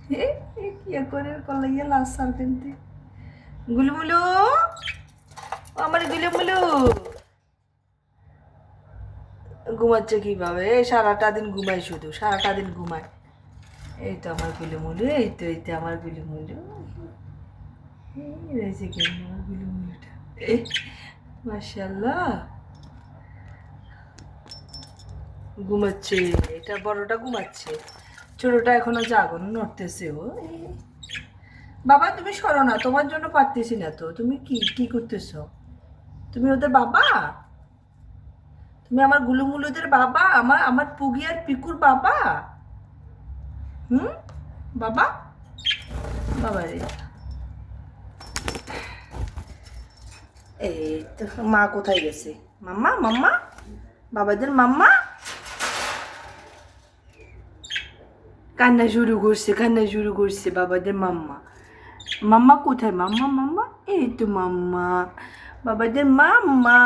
কি করে কলাইয়া লাসার কিন্তু গুলুমুলু, আমার গুলুমুলু ঘুমাচ্ছে কিভাবে? সারাটা দিন ঘুমাই, শুধু সারাটা দিন ঘুমায়। এই তো আমার গুলুমুলু, এই তো আমার গুলুমুলু। এই রয়েছে কেন আমার গুলুমুলুটা? মাশাআল্লাহ, ঘুমাচ্ছে। এটা বড়টা ঘুমাচ্ছে, ছোটটা এখনো জাগন নড়তেছে। ও বাবা, তুমি সরো না, তোমার জন্য পারতেছি না তো। তুমি কি কি করতেছো? তুমি ওদের বাবা? তুমি আমার গুলুমুলুদের বাবা? আমার আমার পুগি আর পিকুর বাবা? হুম, বাবা? বাবা রে, এই তো মা কোথায় গেছে? মাম্মা, মাম্মা, বাবাদের মাম্মা কান্না শুরু করছে, কান্না শুরু করছে বাবাদের মাম্মা। মাম্মা কোথায়? মাম্মা, মাম্মা, এই তো মাম্মা, বাবাদের মাম্মা।